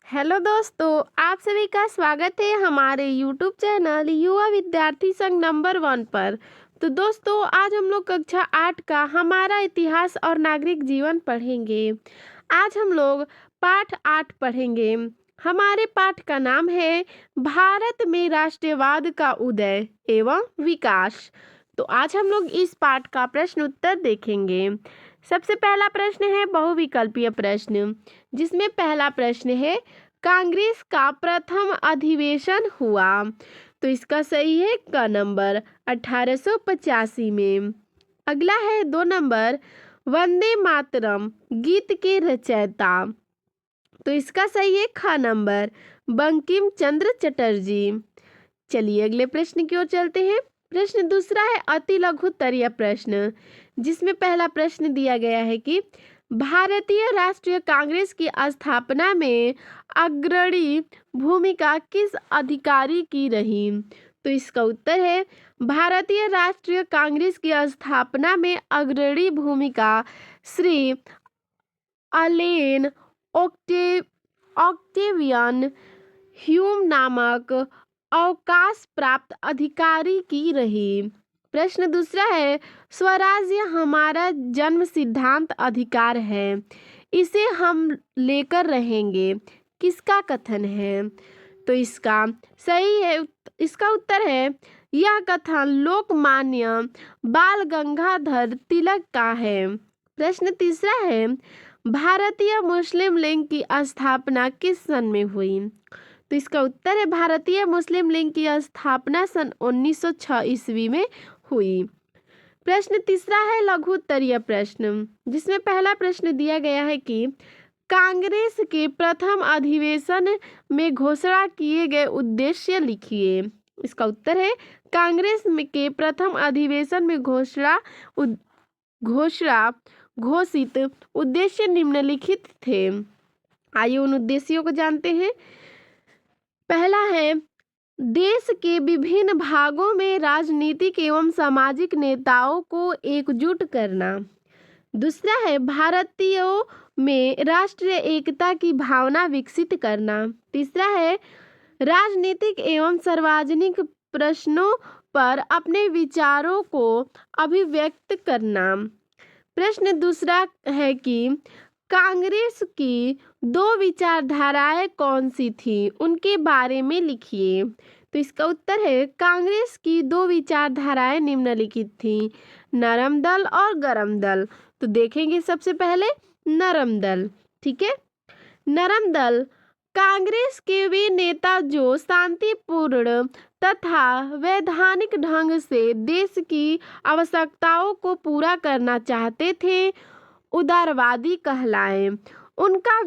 Hello दोस्तों, आप सभी का स्वागत है हमारे यूट्यूब चैनल युवा विद्यार्थी संघ नंबर 1 पर। तो दोस्तों, आज हम लोग कक्षा 8 का हमारा इतिहास और नागरिक जीवन पढ़ेंगे। आज हम लोग पाठ 8 पढ़ेंगे। हमारे पाठ का नाम है भारत में राष्ट्रवाद का उदय एवं विकास। तो आज हम लोग इस पाठ का प्रश्न उत्तर देखेंगे। सबसे पहला प्रश्न है बहुविकल्पीय प्रश्न, जिसमें पहला प्रश्न है कांग्रेस का प्रथम अधिवेशन हुआ। तो इसका सही है क नंबर 1885 में। अगला है 2 नंबर वंदे मातरम गीत के रचयिता। तो इसका सही है ख नंबर बंकिम चंद्र चटर्जी। चलिए अगले प्रश्न की ओर चलते हैं। प्रश्न दूसरा है अति लघुत्तरीय प्रश्न, जिसमें पहला प्रश्न दिया गया है कि भारतीय राष्ट्रीय कांग्रेस की स्थापना में अग्रणी भूमिका किस अधिकारी की रही। तो इसका उत्तर है भारतीय राष्ट्रीय कांग्रेस की स्थापना में अग्रणी भूमिका श्री अलेन ऑक्टेवियन ह्यूम नामक अवकाश प्राप्त अधिकारी की रही। प्रश्न दूसरा है स्वराज्य हमारा जन्म सिद्धांत अधिकार है, इसे हम लेकर रहेंगे, किसका कथन है। तो इसका सही है, इसका उत्तर है यह कथन लोकमान्य बाल गंगाधर तिलक का है। प्रश्न तीसरा है भारतीय मुस्लिम लीग की स्थापना किस सन में हुई। तो इसका उत्तर है भारतीय मुस्लिम लीग की स्थापना सन 1906 ईस्वी में हुई। प्रश्न तीसरा है लघु उत्तरीय प्रश्न, जिसमें पहला प्रश्न दिया गया है कि कांग्रेस के प्रथम अधिवेशन में घोषणा किए गए उद्देश्य लिखिए। इसका उत्तर है कांग्रेस के प्रथम अधिवेशन में घोषित उद्देश्य निम्नलिखित थे। आइए उन उद्देश्यों को जानते हैं। पहला है देश के विभिन्न भागों में राजनीतिक एवं सामाजिक नेताओं को एकजुट करना। दूसरा है भारतीयों में राष्ट्रीय एकता की भावना विकसित करना। तीसरा है राजनीतिक एवं सार्वजनिक प्रश्नों पर अपने विचारों को अभिव्यक्त करना। प्रश्न दूसरा है कि कांग्रेस की 2 विचारधाराएं कौन सी थी, उनके बारे में लिखिए। तो इसका उत्तर है कांग्रेस की 2 विचारधाराएं निम्नलिखित थी, नरम दल और गरम दल। तो देखेंगे सबसे पहले नरम दल। ठीक है, नरम दल कांग्रेस के वे नेता जो शांतिपूर्ण तथा वैधानिक ढंग से देश की आवश्यकताओं को पूरा करना चाहते थे, उदारवादी कहलाए। उनका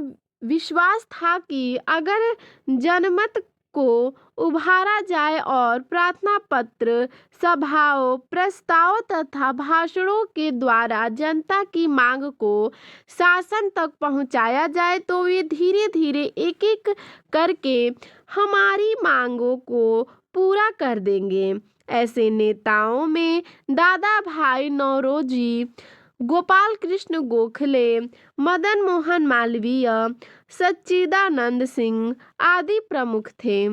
विश्वास था कि अगर जनमत को उभारा जाए और प्रार्थना पत्र, सभाओं, प्रस्ताव तथा भाषणों के द्वारा जनता की मांग को शासन तक पहुंचाया जाए, तो वे धीरे धीरे एक एक करके हमारी मांगों को पूरा कर देंगे। ऐसे नेताओं में दादा भाई नौरोजी, गोपाल कृष्ण गोखले, मदन मोहन मालवीय, सच्चिदानंद सिंह आदि प्रमुख थे।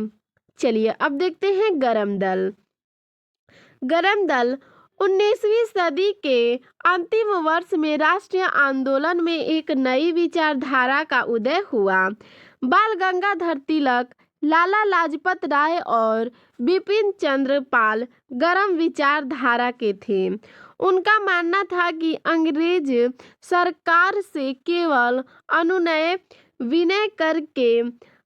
चलिए अब देखते हैं गरम दल। गरम दल 19वीं सदी के अंतिम वर्ष में राष्ट्रीय आंदोलन में एक नई विचारधारा का उदय हुआ। बाल गंगाधर तिलक, लाला लाजपत राय और बिपिन चंद्र पाल गरम विचारधारा के थे। उनका मानना था कि अंग्रेज सरकार से केवल अनुनय विनय करके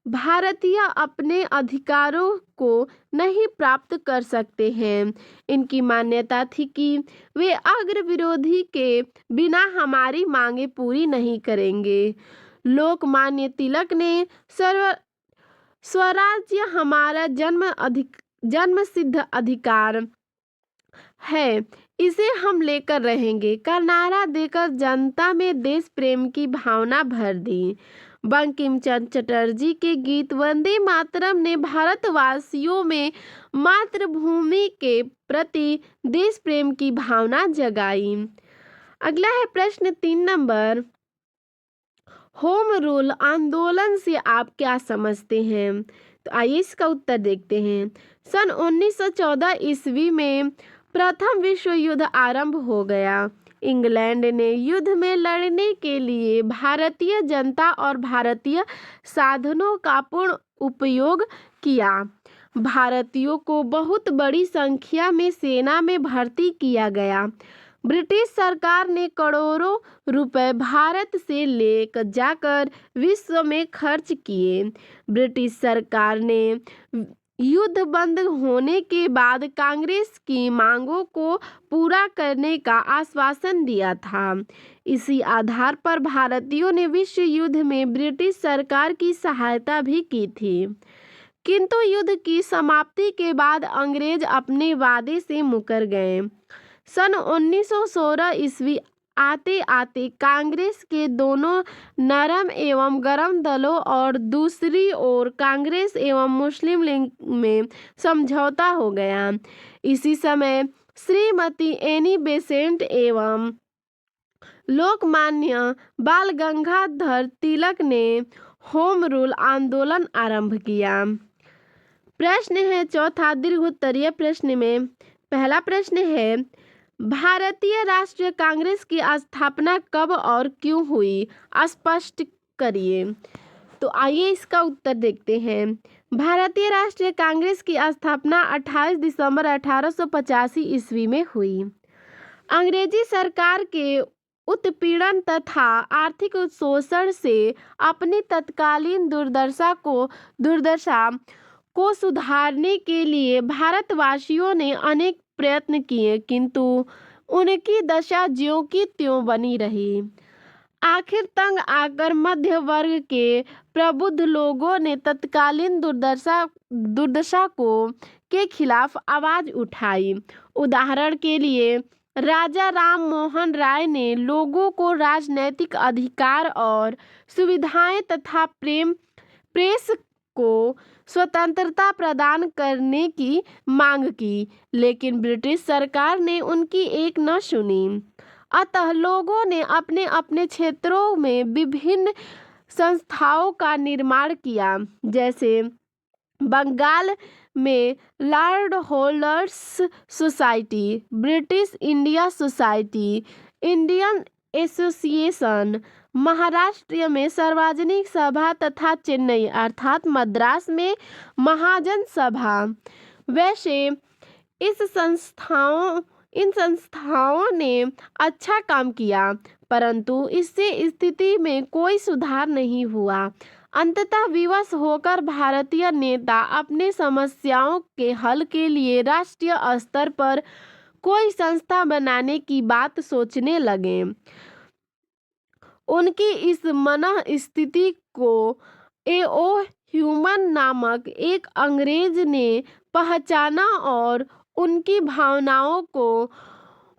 भारतीय अपने अधिकारों को नहीं प्राप्त कर सकते हैं। इनकी मान्यता थी कि वे अग्र विरोधी के बिना हमारी मांगे पूरी नहीं करेंगे। लोकमान्य तिलक ने स्वराज्य हमारा जन्म सिद्ध अधिकार है, इसे हम लेकर रहेंगे का नारा देकर जनता में देश प्रेम की भावना भर दी। बंकिम चंद्र चटर्जी के गीत वंदे मातरम ने भारतवासियों में मातृभूमि के प्रति देश प्रेम की भावना जगाई। अगला है प्रश्न 3 नंबर होम रूल आंदोलन से आप क्या समझते हैं? तो आइए इसका उत्तर देखते हैं। सन 1914 ईस्वी में प्रथम विश्व युद्ध आरंभ हो गया। इंग्लैंड ने युद्ध में लड़ने के लिए भारतीय जनता और भारतीय साधनों का पूर्ण उपयोग किया। भारतीयों को बहुत बड़ी संख्या में सेना में भर्ती किया गया। ब्रिटिश सरकार ने करोड़ों रुपए भारत से ले जाकर विश्व में खर्च किए। ब्रिटिश सरकार ने युद्ध बंद होने के बाद कांग्रेस की मांगों को पूरा करने का आश्वासन दिया था। इसी आधार पर भारतीयों ने विश्व युद्ध में ब्रिटिश सरकार की सहायता भी की थी। किंतु युद्ध की समाप्ति के बाद अंग्रेज अपने वादे से मुकर गए। सन 1916 ईस्वी आते आते कांग्रेस के दोनों नरम एवं गरम दलों और दूसरी ओर कांग्रेस एवं मुस्लिम लीग में समझौता हो गया। इसी समय श्रीमती एनी बेसेंट एवं लोकमान्य बाल गंगाधर तिलक ने होम रूल आंदोलन आरंभ किया। प्रश्न है चौथा दीर्घ उत्तरीय प्रश्न में पहला प्रश्न है भारतीय राष्ट्रीय कांग्रेस की स्थापना कब और क्यों हुई, स्पष्ट करिए। तो आइए इसका उत्तर देखते हैं। भारतीय राष्ट्रीय कांग्रेस की स्थापना 28 दिसंबर 1885 ईस्वी में हुई। अंग्रेजी सरकार के उत्पीड़न तथा आर्थिक शोषण से अपनी तत्कालीन दुर्दशा को सुधारने के लिए भारतवासियों ने अनेक प्रयत्न किए, किंतु उनकी दशा ज्यों की त्यों बनी रही। आखिर तंग आकर मध्य वर्ग के प्रबुद्ध लोगों ने तत्कालीन दुर्दशा के खिलाफ आवाज उठाई। उदाहरण के लिए राजा राम मोहन राय ने लोगों को राजनैतिक अधिकार और सुविधाएं तथा प्रेस को स्वतंत्रता प्रदान करने की मांग की, लेकिन ब्रिटिश सरकार ने उनकी एक न सुनी। अतः लोगों ने अपने अपने क्षेत्रों में विभिन्न संस्थाओं का निर्माण किया, जैसे बंगाल में Lord holders society, British India society, Indian association, Maharashtra में सार्वजनिक सभा तथा चेन्नई अर्थात मद्रास में महाजन सभा। वैसे इन संस्थाओं ने अच्छा काम किया, परंतु इससे स्थिति में कोई सुधार नहीं हुआ। अंततः विवश होकर भारतीय नेता अपने समस्याओं के हल के लिए राष्ट्रीय स्तर पर कोई संस्था बनाने की बात सोचने लगे। उनकी इस मनः स्थिति को ए.ओ. ह्यूमन नामक एक अंग्रेज ने पहचाना और उनकी भावनाओं को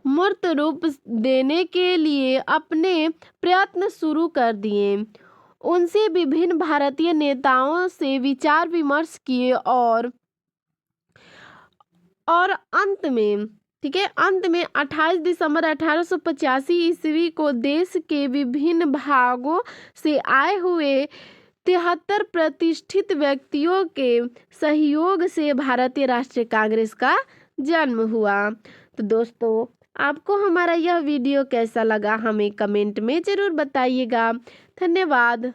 मूर्त रूप देने के लिए अपने प्रयत्न शुरू कर दिए। उनसे विभिन्न भारतीय नेताओं से विचार विमर्श किए और अंत में 28 दिसंबर 1885 ईस्वी को देश के विभिन्न भागों से आए हुए 73 प्रतिष्ठित व्यक्तियों के सहयोग से भारतीय राष्ट्रीय कांग्रेस का जन्म हुआ। तो दोस्तों, आपको हमारा यह वीडियो कैसा लगा हमें कमेंट में ज़रूर बताइएगा। धन्यवाद।